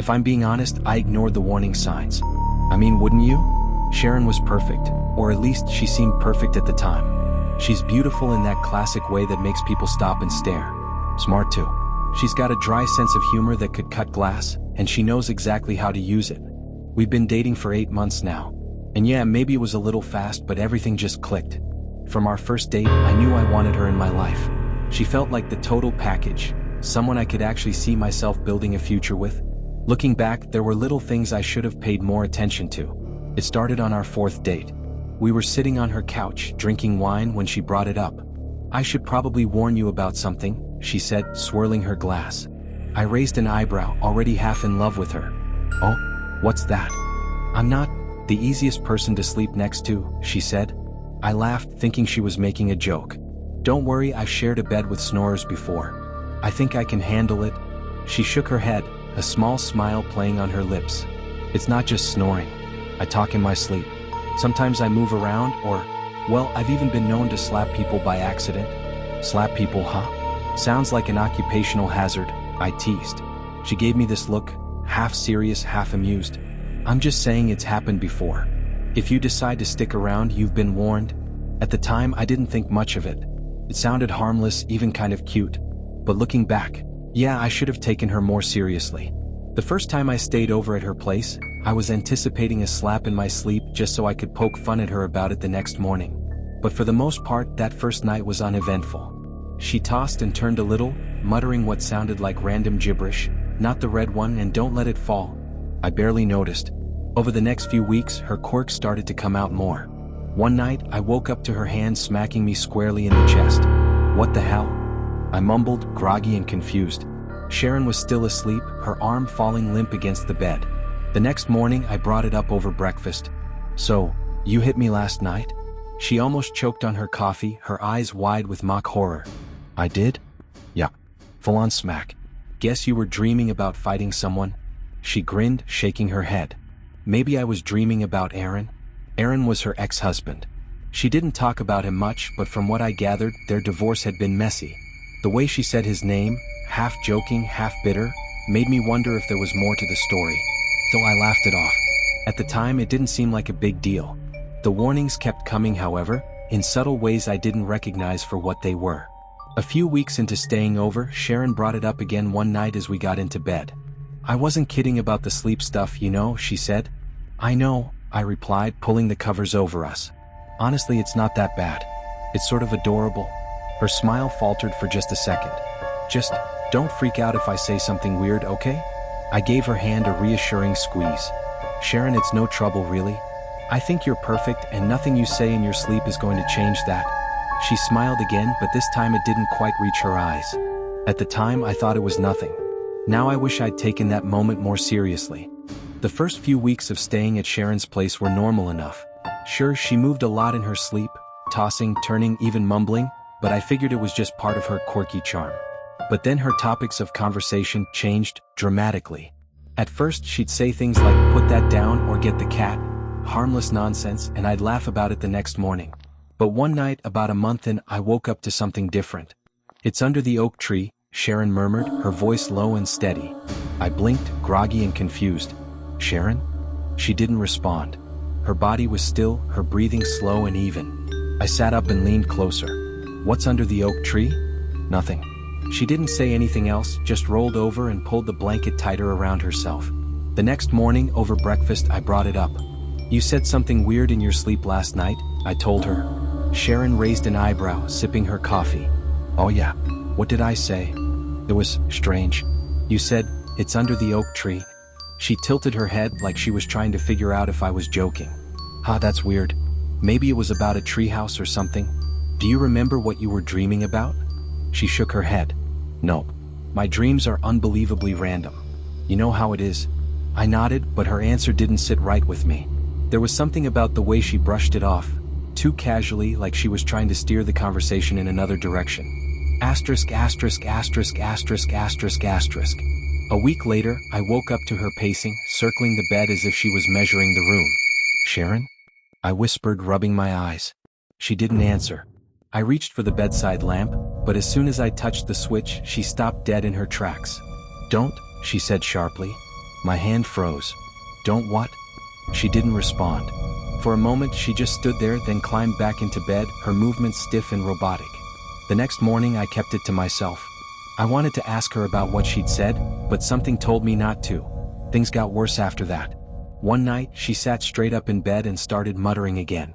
If I'm being honest, I ignored the warning signs. I mean, wouldn't you? Sharon was perfect, or at least she seemed perfect at the time. She's beautiful in that classic way that makes people stop and stare. Smart too. She's got a dry sense of humor that could cut glass, and she knows exactly how to use it. We've been dating for 8 months now. And yeah, maybe it was a little fast, but everything just clicked. From our first date, I knew I wanted her in my life. She felt like the total package, someone I could actually see myself building a future with. Looking back, there were little things I should have paid more attention to. It started on our 4th date. We were sitting on her couch, drinking wine when she brought it up. "I should probably warn you about something," she said, swirling her glass. I raised an eyebrow, already half in love with her. "Oh, what's that?" "I'm not the easiest person to sleep next to," she said. I laughed, thinking she was making a joke. "Don't worry, I've shared a bed with snorers before. I think I can handle it." She shook her head, a small smile playing on her lips. "It's not just snoring. I talk in my sleep. Sometimes I move around or, well, I've even been known to slap people by accident." "Slap people, huh? Sounds like an occupational hazard," I teased. She gave me this look, half serious, half amused. "I'm just saying it's happened before. If you decide to stick around, you've been warned." At the time, I didn't think much of it. It sounded harmless, even kind of cute. But looking back, yeah, I should have taken her more seriously. The first time I stayed over at her place, I was anticipating a slap in my sleep just so I could poke fun at her about it the next morning. But for the most part, that first night was uneventful. She tossed and turned a little, muttering what sounded like random gibberish, "Not the red one and don't let it fall." I barely noticed. Over the next few weeks, her quirks started to come out more. One night, I woke up to her hand smacking me squarely in the chest. "What the hell?" I mumbled, groggy and confused. Sharon was still asleep, her arm falling limp against the bed. The next morning, I brought it up over breakfast. "So, you hit me last night?" She almost choked on her coffee, her eyes wide with mock horror. "I did?" "Yeah. Full-on smack. Guess you were dreaming about fighting someone?" She grinned, shaking her head. "Maybe I was dreaming about Aaron." Aaron was her ex-husband. She didn't talk about him much, but from what I gathered, their divorce had been messy. The way she said his name, half joking, half bitter, made me wonder if there was more to the story. So I laughed it off. At the time, it didn't seem like a big deal. The warnings kept coming, however, in subtle ways I didn't recognize for what they were. A few weeks into staying over, Sharon brought it up again one night as we got into bed. "I wasn't kidding about the sleep stuff, you know," she said. "I know," I replied, pulling the covers over us. "Honestly, it's not that bad. It's sort of adorable." Her smile faltered for just a second. "Just don't freak out if I say something weird, okay?" I gave her hand a reassuring squeeze. "Sharon, it's no trouble really. I think you're perfect and nothing you say in your sleep is going to change that." She smiled again, but this time it didn't quite reach her eyes. At the time, I thought it was nothing. Now I wish I'd taken that moment more seriously. The first few weeks of staying at Sharon's place were normal enough. Sure, she moved a lot in her sleep, tossing, turning, even mumbling, but I figured it was just part of her quirky charm. But then her topics of conversation changed dramatically. At first, she'd say things like, "Put that down" or "Get the cat." Harmless nonsense, and I'd laugh about it the next morning. But one night, about a month in, I woke up to something different. "It's under the oak tree," Sharon murmured, her voice low and steady. I blinked, groggy and confused. "Sharon?" She didn't respond. Her body was still, her breathing slow and even. I sat up and leaned closer. "What's under the oak tree?" "Nothing." She didn't say anything else, just rolled over and pulled the blanket tighter around herself. The next morning, over breakfast, I brought it up. "You said something weird in your sleep last night," I told her. Sharon raised an eyebrow, sipping her coffee. "Oh yeah. What did I say?" "It was strange. You said, 'It's under the oak tree.'" She tilted her head like she was trying to figure out if I was joking. "Huh, that's weird. Maybe it was about a treehouse or something. Do you remember what you were dreaming about?" She shook her head. "No. My dreams are unbelievably random. You know how it is." I nodded, but her answer didn't sit right with me. There was something about the way she brushed it off, too casually, like she was trying to steer the conversation in another direction. Asterisk, asterisk, asterisk, asterisk, asterisk, asterisk. A week later, I woke up to her pacing, circling the bed as if she was measuring the room. "Sharon?" I whispered, rubbing my eyes. She didn't answer. I reached for the bedside lamp, but as soon as I touched the switch, she stopped dead in her tracks. "Don't," she said sharply. My hand froze. Don't what? She didn't respond. For a moment she just stood there, then climbed back into bed, her movements stiff and robotic. The next morning I kept it to myself. I wanted to ask her about what she'd said, but something told me not to. Things got worse after that. One night, she sat straight up in bed and started muttering again.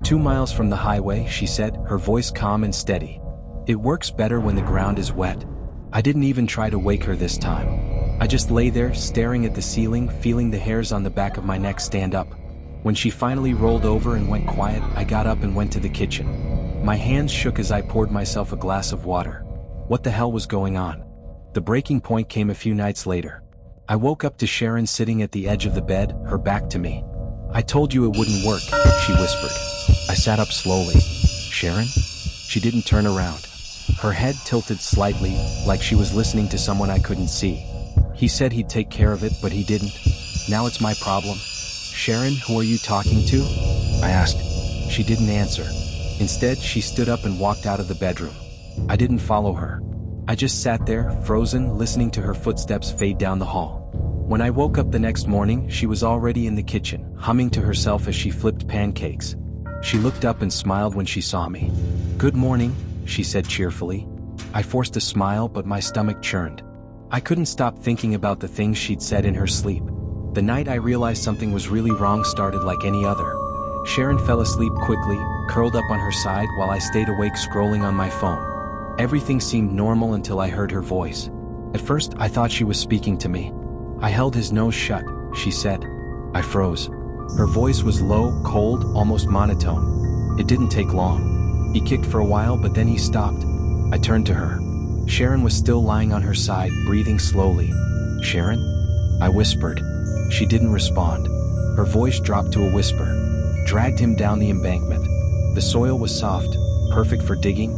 2 miles from the highway, she said, her voice calm and steady. It works better when the ground is wet. I didn't even try to wake her this time. I just lay there, staring at the ceiling, feeling the hairs on the back of my neck stand up. When she finally rolled over and went quiet, I got up and went to the kitchen. My hands shook as I poured myself a glass of water. What the hell was going on? The breaking point came a few nights later. I woke up to Sharon sitting at the edge of the bed, her back to me. I told you it wouldn't work, she whispered. I sat up slowly. Sharon? She didn't turn around. Her head tilted slightly, like she was listening to someone I couldn't see. He said he'd take care of it, but he didn't. Now it's my problem. Sharon, who are you talking to? I asked. She didn't answer. Instead, she stood up and walked out of the bedroom. I didn't follow her. I just sat there, frozen, listening to her footsteps fade down the hall. When I woke up the next morning, she was already in the kitchen, humming to herself as she flipped pancakes. She looked up and smiled when she saw me. Good morning, she said cheerfully. I forced a smile, but my stomach churned. I couldn't stop thinking about the things she'd said in her sleep. The night I realized something was really wrong started like any other. Sharon fell asleep quickly, curled up on her side while I stayed awake scrolling on my phone. Everything seemed normal until I heard her voice. At first, I thought she was speaking to me. I held his nose shut, she said. I froze. Her voice was low, cold, almost monotone. It didn't take long. He kicked for a while, but then he stopped. I turned to her. Sharon was still lying on her side, breathing slowly. Sharon? I whispered. She didn't respond. Her voice dropped to a whisper. Dragged him down the embankment. The soil was soft, perfect for digging.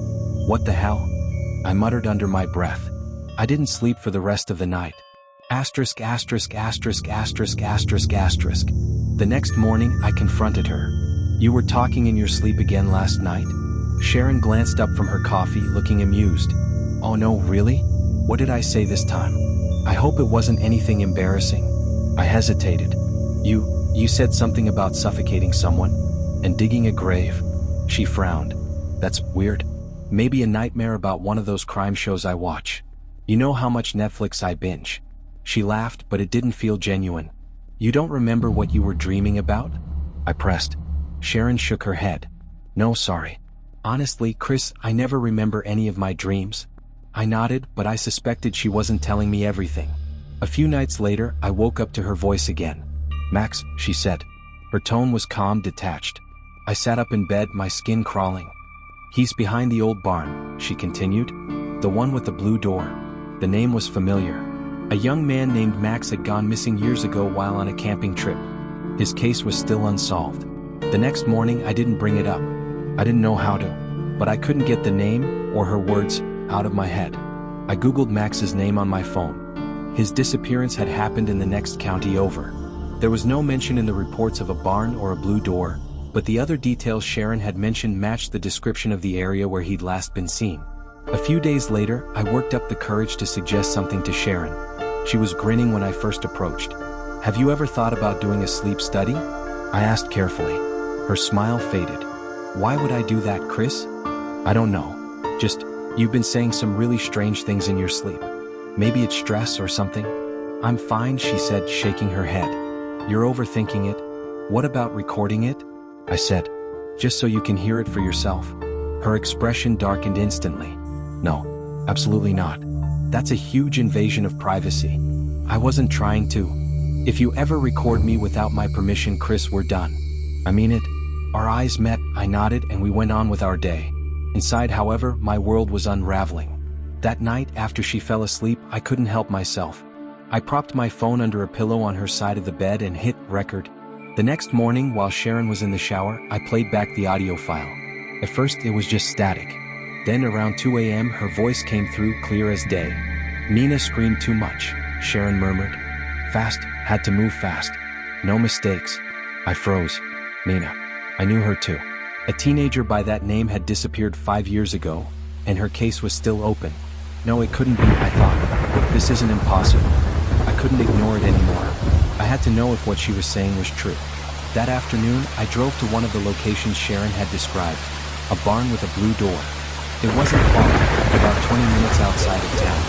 What the hell? I muttered under my breath. I didn't sleep for the rest of the night. Asterisk, asterisk, asterisk, asterisk, asterisk, asterisk. The next morning, I confronted her. You were talking in your sleep again last night? Sharon glanced up from her coffee, looking amused. Oh no, really? What did I say this time? I hope it wasn't anything embarrassing. I hesitated. You said something about suffocating someone and digging a grave. She frowned. That's weird. Maybe a nightmare about one of those crime shows I watch. You know how much Netflix I binge. She laughed, but it didn't feel genuine. You don't remember what you were dreaming about? I pressed. Sharon shook her head. No, sorry. Honestly, Chris, I never remember any of my dreams. I nodded, but I suspected she wasn't telling me everything. A few nights later, I woke up to her voice again. Max, she said. Her tone was calm, detached. I sat up in bed, my skin crawling. He's behind the old barn, she continued. The one with the blue door. The name was familiar. A young man named Max had gone missing years ago while on a camping trip. His case was still unsolved. The next morning, I didn't bring it up. I didn't know how to, but I couldn't get the name, or her words, out of my head. I googled Max's name on my phone. His disappearance had happened in the next county over. There was no mention in the reports of a barn or a blue door, but the other details Sharon had mentioned matched the description of the area where he'd last been seen. A few days later, I worked up the courage to suggest something to Sharon. She was grinning when I first approached. Have you ever thought about doing a sleep study? I asked carefully. Her smile faded. Why would I do that, Chris? I don't know. Just, you've been saying some really strange things in your sleep. Maybe it's stress or something. I'm fine, she said, shaking her head. You're overthinking it. What about recording it? I said, just so you can hear it for yourself. Her expression darkened instantly. No, absolutely not. That's a huge invasion of privacy. I wasn't trying to. If you ever record me without my permission, Chris, we're done. I mean it. Our eyes met, I nodded, and we went on with our day. Inside, however, my world was unraveling. That night, after she fell asleep, I couldn't help myself. I propped my phone under a pillow on her side of the bed and hit record. The next morning, while Sharon was in the shower, I played back the audio file. At first, it was just static. Then, around 2 a.m., her voice came through clear as day. Nina screamed too much, Sharon murmured. Fast, had to move fast. No mistakes. I froze. Nina. I knew her too. A teenager by that name had disappeared 5 years ago, and her case was still open. No, it couldn't be, I thought. This isn't impossible. I couldn't ignore it anymore. I had to know if what she was saying was true. That afternoon, I drove to one of the locations Sharon had described, a barn with a blue door. It wasn't far, about 20 minutes outside of town.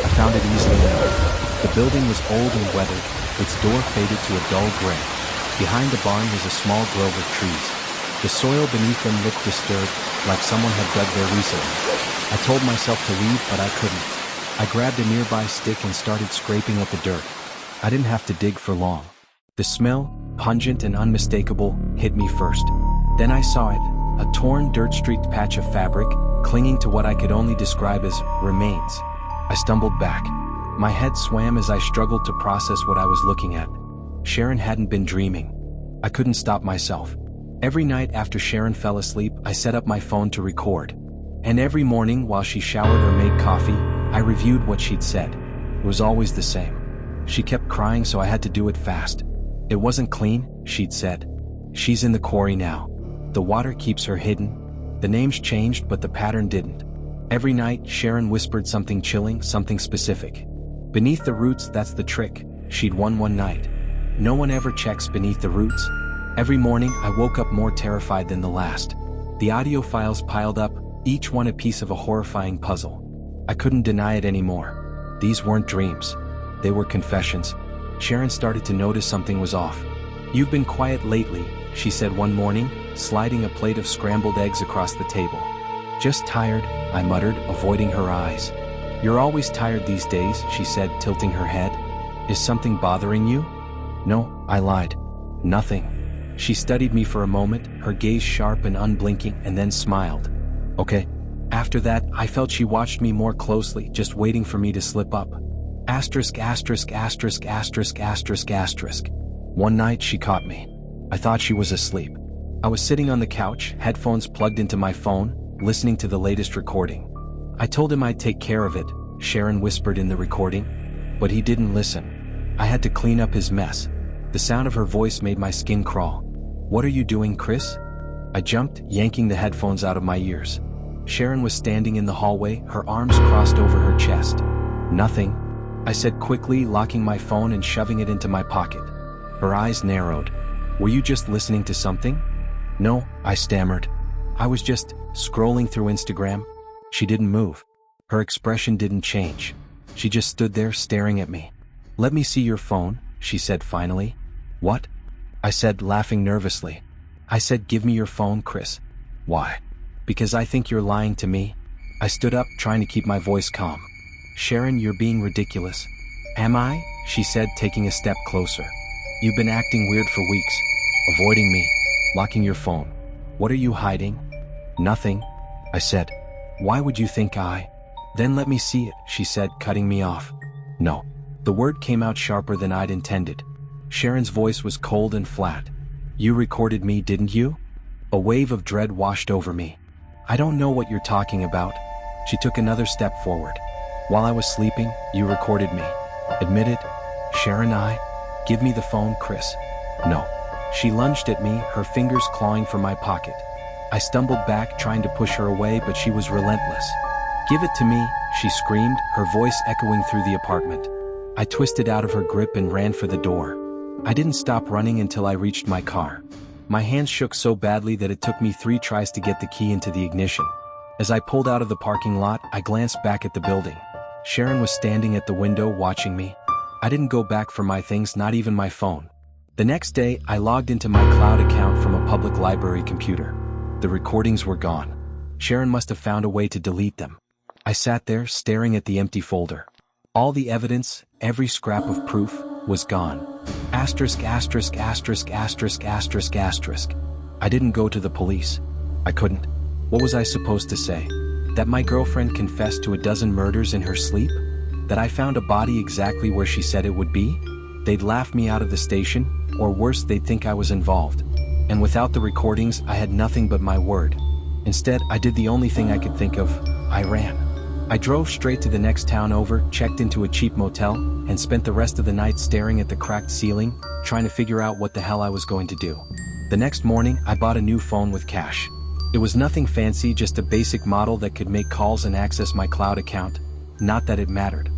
I found it easily enough. The building was old and weathered, its door faded to a dull gray. Behind the barn was a small grove of trees. The soil beneath them looked disturbed, like someone had dug there recently. I told myself to leave, but I couldn't. I grabbed a nearby stick and started scraping at the dirt. I didn't have to dig for long. The smell, pungent and unmistakable, hit me first. Then I saw it, a torn, dirt-streaked patch of fabric, clinging to what I could only describe as remains. I stumbled back. My head swam as I struggled to process what I was looking at. Sharon hadn't been dreaming. I couldn't stop myself. Every night after Sharon fell asleep, I set up my phone to record. And every morning while she showered or made coffee, I reviewed what she'd said. It was always the same. She kept crying, so I had to do it fast. It wasn't clean, she'd said. She's in the quarry now. The water keeps her hidden. The names changed, but the pattern didn't. Every night, Sharon whispered something chilling, something specific. Beneath the roots, that's the trick, she'd won one night. No one ever checks beneath the roots. Every morning, I woke up more terrified than the last. The audio files piled up, each one a piece of a horrifying puzzle. I couldn't deny it anymore. These weren't dreams. They were confessions. Sharon started to notice something was off. "You've been quiet lately," she said one morning, sliding a plate of scrambled eggs across the table. "Just tired," I muttered, avoiding her eyes. "You're always tired these days," she said, tilting her head. "Is something bothering you?" "No," I lied. "Nothing." She studied me for a moment, her gaze sharp and unblinking, and then smiled. "Okay." After that, I felt she watched me more closely, just waiting for me to slip up. Asterisk, asterisk, asterisk, asterisk, asterisk, asterisk. One night she caught me. I thought she was asleep. I was sitting on the couch, headphones plugged into my phone, listening to the latest recording. "I told him I'd take care of it," Sharon whispered in the recording. But he didn't listen. I had to clean up his mess. The sound of her voice made my skin crawl. "What are you doing, Chris?" I jumped, yanking the headphones out of my ears. Sharon was standing in the hallway, her arms crossed over her chest. "Nothing," I said quickly, locking my phone and shoving it into my pocket. Her eyes narrowed. "Were you just listening to something?" "No," I stammered. "I was just scrolling through Instagram." She didn't move. Her expression didn't change. She just stood there staring at me. "Let me see your phone," she said finally. "What?" I said, laughing nervously. I said, "Give me your phone, Chris." "Why?" "Because I think you're lying to me." I stood up, trying to keep my voice calm. "Sharon, you're being ridiculous." "Am I?" she said, taking a step closer. "You've been acting weird for weeks. Avoiding me. Locking your phone. What are you hiding?" "Nothing," I said. "Why would you think I—" "Then let me see it," she said, cutting me off. "No." The word came out sharper than I'd intended. Sharon's voice was cold and flat. "You recorded me, didn't you?" A wave of dread washed over me. "I don't know what you're talking about." She took another step forward. "While I was sleeping, you recorded me. Admit it." "Sharon, Give me the phone, Chris." "No." She lunged at me, her fingers clawing for my pocket. I stumbled back, trying to push her away, but she was relentless. "Give it to me," she screamed, her voice echoing through the apartment. I twisted out of her grip and ran for the door. I didn't stop running until I reached my car. My hands shook so badly that it took me 3 tries to get the key into the ignition. As I pulled out of the parking lot, I glanced back at the building. Sharon was standing at the window watching me. I didn't go back for my things, not even my phone. The next day, I logged into my cloud account from a public library computer. The recordings were gone. Sharon must have found a way to delete them. I sat there, staring at the empty folder. All the evidence, every scrap of proof, was gone. Asterisk, asterisk, asterisk, asterisk, asterisk, asterisk. I didn't go to the police. I couldn't. What was I supposed to say? That my girlfriend confessed to a dozen murders in her sleep? That I found a body exactly where she said it would be? They'd laugh me out of the station, or worse, they'd think I was involved. And without the recordings, I had nothing but my word. Instead, I did the only thing I could think of. I ran. I drove straight to the next town over, checked into a cheap motel, and spent the rest of the night staring at the cracked ceiling, trying to figure out what the hell I was going to do. The next morning, I bought a new phone with cash. It was nothing fancy, just a basic model that could make calls and access my cloud account. Not that it mattered.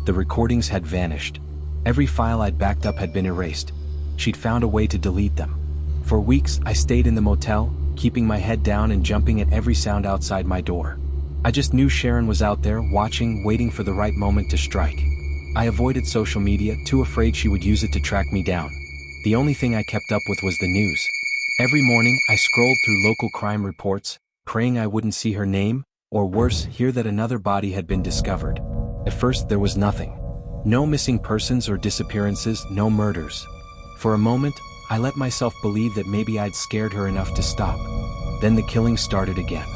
The recordings had vanished. Every file I'd backed up had been erased. She'd found a way to delete them. For weeks, I stayed in the motel, keeping my head down and jumping at every sound outside my door. I just knew Sharon was out there, watching, waiting for the right moment to strike. I avoided social media, too afraid she would use it to track me down. The only thing I kept up with was the news. Every morning, I scrolled through local crime reports, praying I wouldn't see her name, or worse, hear that another body had been discovered. At first, there was nothing. No missing persons or disappearances, no murders. For a moment, I let myself believe that maybe I'd scared her enough to stop. Then the killing started again.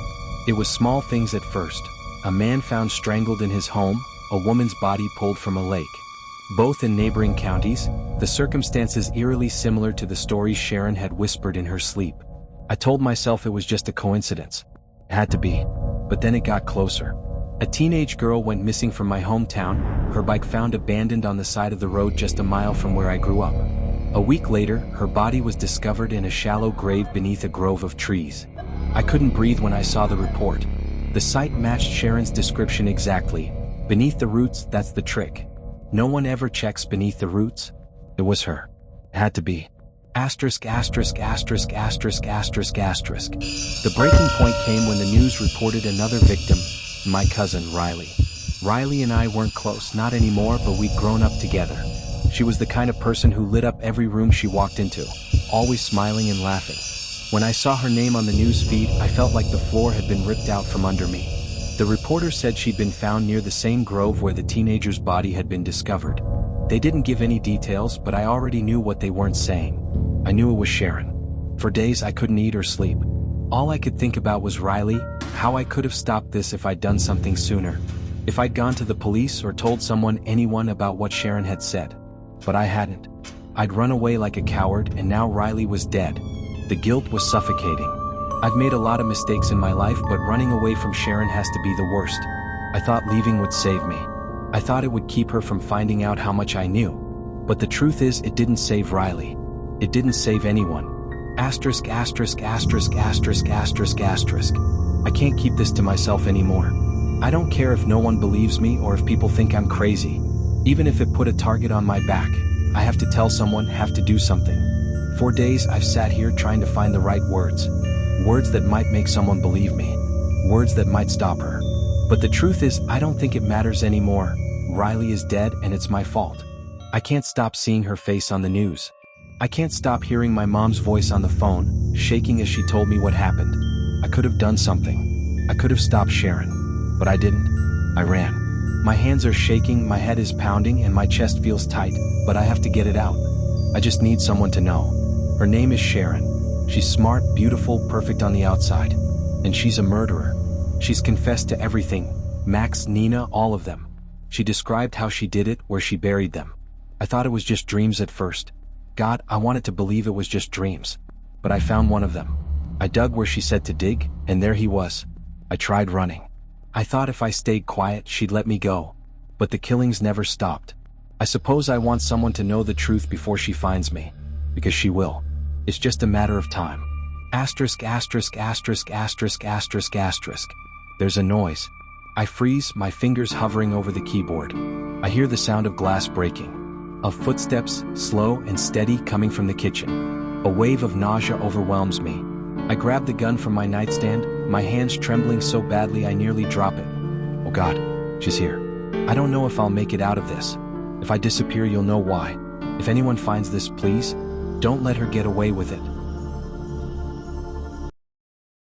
It was small things at first. A man found strangled in his home, a woman's body pulled from a lake. Both in neighboring counties, the circumstances eerily similar to the stories Sharon had whispered in her sleep. I told myself it was just a coincidence. It had to be. But then it got closer. A teenage girl went missing from my hometown, her bike found abandoned on the side of the road just a mile from where I grew up. A week later, her body was discovered in a shallow grave beneath a grove of trees. I couldn't breathe when I saw the report. The site matched Sharon's description exactly. Beneath the roots, that's the trick. No one ever checks beneath the roots. It was her. It had to be. Asterisk, asterisk, asterisk, asterisk, asterisk, asterisk. The breaking point came when the news reported another victim, my cousin, Riley. Riley and I weren't close, not anymore, but we'd grown up together. She was the kind of person who lit up every room she walked into, always smiling and laughing. When I saw her name on the news feed, I felt like the floor had been ripped out from under me. The reporter said she'd been found near the same grove where the teenager's body had been discovered. They didn't give any details, but I already knew what they weren't saying. I knew it was Sharon. For days I couldn't eat or sleep. All I could think about was Riley, how I could have stopped this if I'd done something sooner. If I'd gone to the police or told anyone about what Sharon had said. But I hadn't. I'd run away like a coward, and now Riley was dead. The guilt was suffocating. I've made a lot of mistakes in my life, but running away from Sharon has to be the worst. I thought leaving would save me. I thought it would keep her from finding out how much I knew. But the truth is, it didn't save Riley. It didn't save anyone. Asterisk, asterisk, asterisk, asterisk, asterisk, asterisk. I can't keep this to myself anymore. I don't care if no one believes me or if people think I'm crazy. Even if it put a target on my back, I have to tell someone, have to do something. For days I've sat here trying to find the right words. Words that might make someone believe me. Words that might stop her. But the truth is, I don't think it matters anymore. Riley is dead and it's my fault. I can't stop seeing her face on the news. I can't stop hearing my mom's voice on the phone, shaking as she told me what happened. I could have done something. I could have stopped Sharon. But I didn't. I ran. My hands are shaking, my head is pounding, and my chest feels tight, but I have to get it out. I just need someone to know. Her name is Sharon. She's smart, beautiful, perfect on the outside. And she's a murderer. She's confessed to everything. Max, Nina, all of them. She described how she did it, where she buried them. I thought it was just dreams at first. God, I wanted to believe it was just dreams. But I found one of them. I dug where she said to dig, and there he was. I tried running. I thought if I stayed quiet, she'd let me go. But the killings never stopped. I suppose I want someone to know the truth before she finds me. Because she will. It's just a matter of time. Asterisk, asterisk, asterisk, asterisk, asterisk, asterisk. There's a noise. I freeze, my fingers hovering over the keyboard. I hear the sound of glass breaking. Of footsteps, slow and steady, coming from the kitchen. A wave of nausea overwhelms me. I grab the gun from my nightstand, my hands trembling so badly I nearly drop it. Oh God, she's here. I don't know if I'll make it out of this. If I disappear, you'll know why. If anyone finds this, please, don't let her get away with it.